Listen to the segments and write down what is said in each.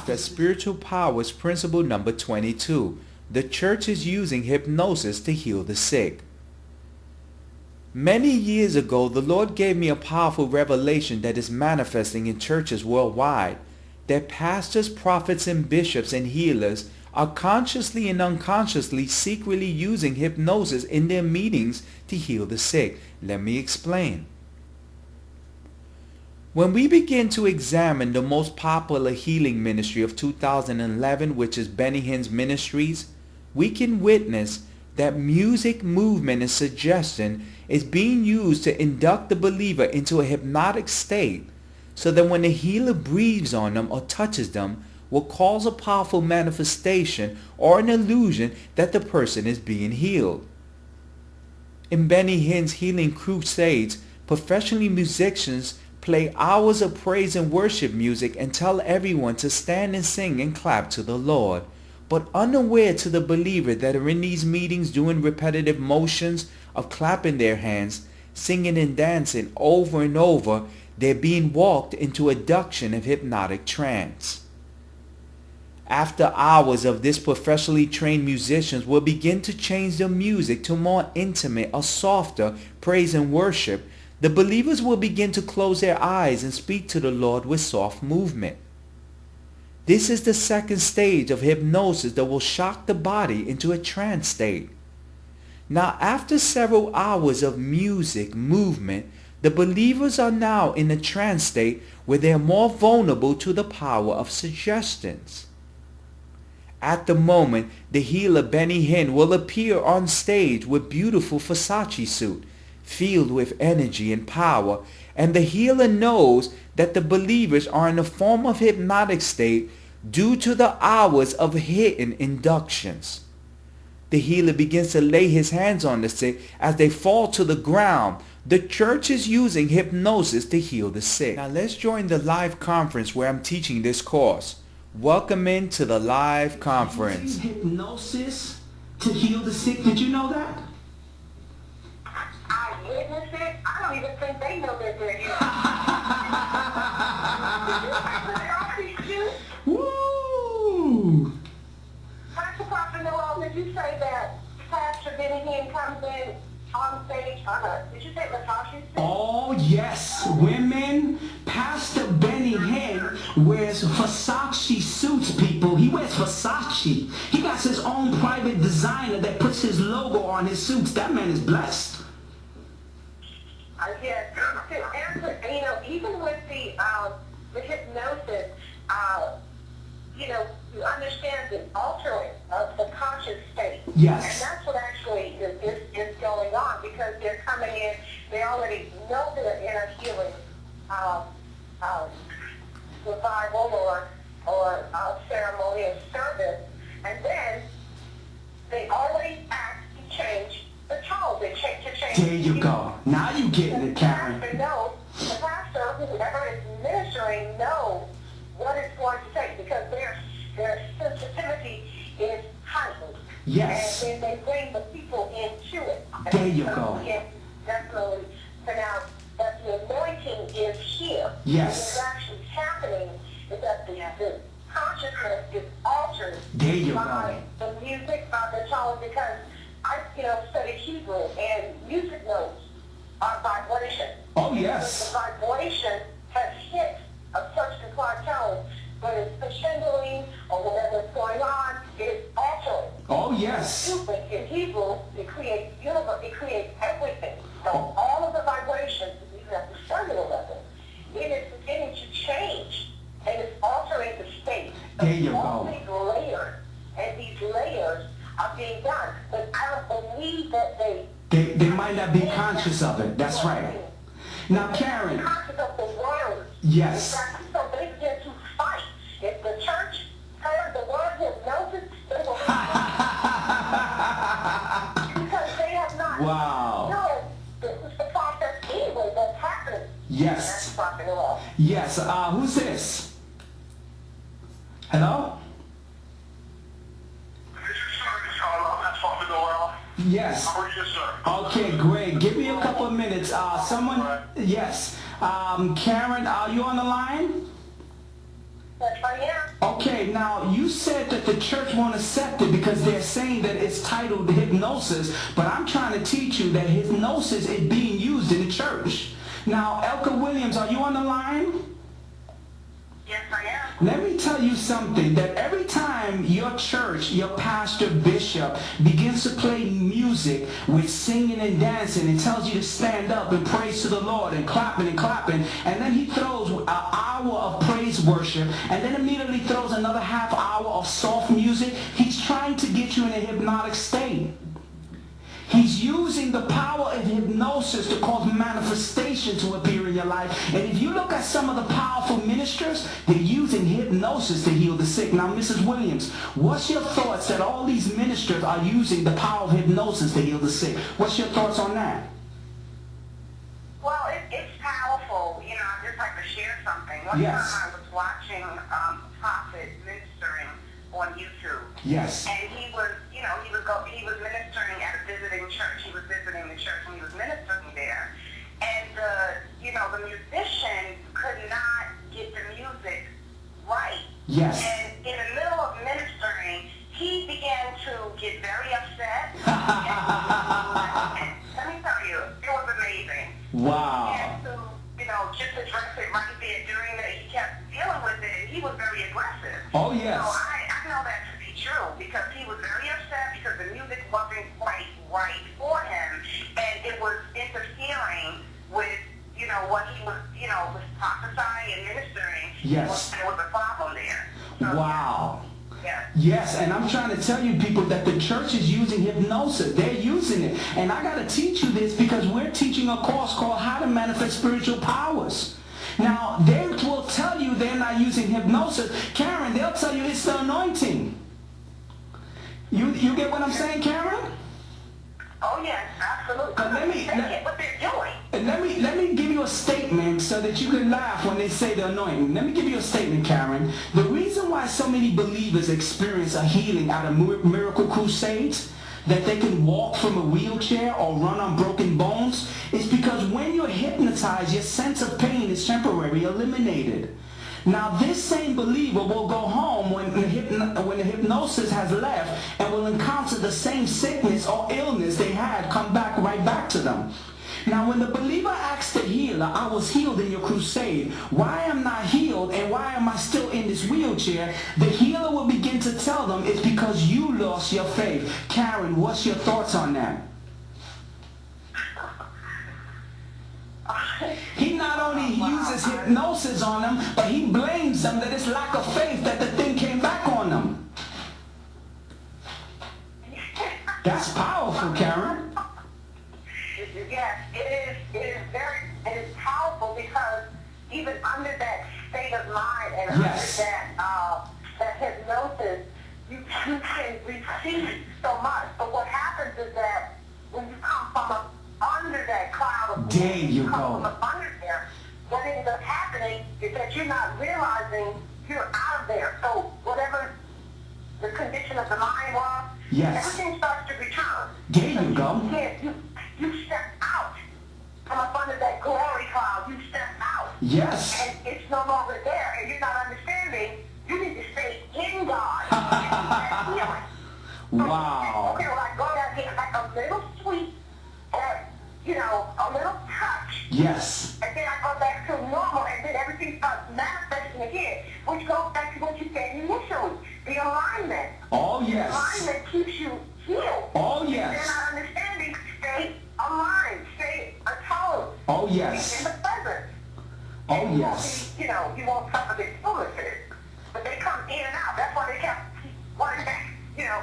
shocked at spiritual powers principle number 22. The church is using hypnosis to heal the sick. Many years ago, the Lord gave me a powerful revelation that is manifesting in churches worldwide, that pastors, prophets, and bishops and healers are consciously and unconsciously secretly using hypnosis in their meetings to heal the sick. Let me explain. When we begin to examine the most popular healing ministry of 2011, which is Benny Hinn's Ministries, we can witness that music, movement, and suggestion is being used to induct the believer into a hypnotic state, so that when the healer breathes on them or touches them, will cause a powerful manifestation or an illusion that the person is being healed. In Benny Hinn's healing crusades, professional musicians play hours of praise and worship music and tell everyone to stand and sing and clap to the Lord. But unaware to the believer that are in these meetings doing repetitive motions of clapping their hands, singing and dancing over and over, they're being walked into a duction of hypnotic trance. After hours of this, professionally trained musicians will begin to change their music to more intimate or softer praise and worship. The believers will begin to close their eyes and speak to the Lord with soft movement. This is the second stage of hypnosis that will shock the body into a trance state. Now, after several hours of music, movement, the believers are now in a trance state where they are more vulnerable to the power of suggestions. At the moment, the healer Benny Hinn will appear on stage with beautiful Versace suit, filled with energy and power, and the healer knows that the believers are in a form of hypnotic state due to the hours of hidden inductions. The healer begins to lay his hands on the sick as they fall to the ground. The church is using hypnosis to heal the sick. Now let's join the live conference where I'm teaching this course. Welcome into the live conference. Hypnosis to heal the sick. Did you know that? I witnessed it. I don't even think they know that they're here. Woo! Pastor Prophet Noel, did you say that Pastor Benny Hinn comes in on stage? Did you say Versace? Oh yes, women. Pastor Benny Hinn wears Versace suits, people. He wears Versace. He got his own private designer that puts his logo on his suits. That man is blessed. Yes. To answer, even with the hypnosis, you understand the altering of the conscious state. Yes. And that's what actually is going on, because they're coming in, they already know they're in a healing revival or ceremonial service, and then they already act to change the tone. They change. There you go. Now you getting it, Karen. The pastor, whoever is ministering, knows what it's going to take, because their sensitivity is heightened. Yes. And then they bring the people into it. There you go. We can definitely pronounce that the anointing is here. Yes. And what's actually happening is that the consciousness is altered by the music, by the tone, because I study Hebrew, and music notes are vibration. Oh, yes. The vibration has hit a certain tone, but it's crescendoing or whatever's going on, it's altering. Oh, yes. Music in Hebrew, it creates universe, it creates everything. So all of the vibrations, even at the cellular level, it is beginning to change, and it's altering the state. There you all go. these layers, and these layers are being done, but I don't believe that They might not be conscious of it. That's right. Now, Karen. Conscious of the word. Yes. So they begin to fight. If the church heard the word hypnosis, they will because they have not. Wow. No, this is the process anyway that's happening. Yes. That's Prophet Noel. Yes. Who's this? Hello? Yes. How are you, sir? Okay, great. Give me a couple of minutes. Someone, yes. Karen, are you on the line? Yes, I am. Okay, Okay, now you said that the church won't accept it because they're saying that it's titled hypnosis, but I'm trying to teach you that hypnosis is being used in the church. Now, Elka Williams, are you on the line? Yes, I am. Let me tell you something, that every time your church, your pastor, bishop, begins to play music with singing and dancing and tells you to stand up and praise to the Lord and clapping, and then he throws an hour of praise worship and then immediately throws another half hour of soft music, he's trying to get you in a hypnotic state. He's using the power of hypnosis to cause manifestation to appear in your life. And if you look at some of the powerful ministers, they're using hypnosis to heal the sick. Now, Mrs. Williams, what's your thoughts that all these ministers are using the power of hypnosis to heal the sick? What's your thoughts on that? Well, it's powerful. You know, I'd just like to share something. One time I was watching a prophet ministering on YouTube. Yes. And he was, you know, he was ministering at a visiting church. He was visiting the church and he was ministering there. And, you know, the musician could not get the music right. Yes. And in the middle of ministering, he began to get very upset. And let me tell you, it was amazing. Wow. He had to, you know, just address it right there during the, he kept dealing with it, and he was very aggressive. Oh, yes. So I know that to be true, because he was very upset because the music wasn't quite right for him, and it was interfering with, you know, what he was, you know, was prophesying and ministering. Yes. There was a problem there. So, wow. Yeah. Yes, and I'm trying to tell you people that the church is using hypnosis. They're using it. And I got to teach you this because we're teaching a course called How to Manifest Spiritual Powers. Now, they will tell you they're not using hypnosis. Karen, they'll tell you it's the anointing. You get what I'm saying, Karen? Oh, yes, absolutely. But They get what they're doing. Let me give you a statement so that you can laugh when they say the anointing. Let me give you a statement, Karen. The reason why so many believers experience a healing out of miracle crusades, that they can walk from a wheelchair or run on broken bones, is because when you're hypnotized, your sense of pain is temporarily eliminated. Now, this same believer will go home when the hypnosis has left and will encounter the same sickness or illness they had come back right back to them. Now, when the believer asks the healer, I was healed in your crusade, why am I not healed and why am I still in this wheelchair? The healer will begin to tell them it's because you lost your faith. Karen, what's your thoughts on that? He not only uses hypnosis on them, but he blames them that it's lack of faith that the thing came back on them. That's powerful, Karen. Yes, it is powerful because even under that state of mind and under that hypnosis, you can receive so much. But what happens is that when you come from under that cloud of there you go. From under there, what ends up happening is that you're not realizing you're out of there. So whatever the condition of the mind was, everything starts to return. There you go. You step out from up under that glory cloud. You step out. Yes. And it's no longer there. And you're not understanding. You need to stay in God. And healing. Wow. Okay, well, I go down here like a little sweet, or, you know, a little touch. Yes. And then I go back to normal, and then everything starts manifesting again, which goes back to what you said initially, the alignment. Oh, yes. The alignment keeps you healed. Oh, yes. If they're not understanding, stay aligned, stay attuned. Oh, yes. In the present. Oh, and yes. You won't suffer the illnesses. But they come in and out. That's why they kept wanting back, you know.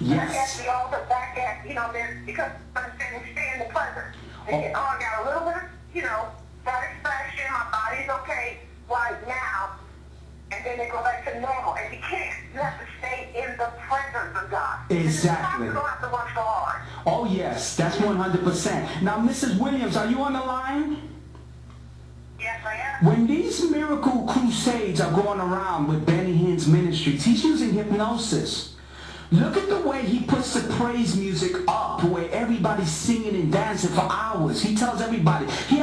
Yes. Back at the altar, back at, you know, because understanding, stay in the present. They get, I got a little bit of, you know, satisfaction, my body's okay right now. And then they go back to normal. And you can't. You have to stay in the presence of God. Exactly. You don't have to work so hard. Oh, yes. That's 100%. Now, Mrs. Williams, are you on the line? Yes, I am. When these miracle crusades are going around with Benny Hinn's ministries, he's using hypnosis. Look at the way he puts the praise music up where everybody's singing and dancing for hours. He tells everybody. He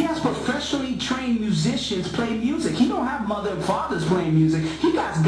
He has professionally trained musicians play music. He don't have mother and fathers playing music. He got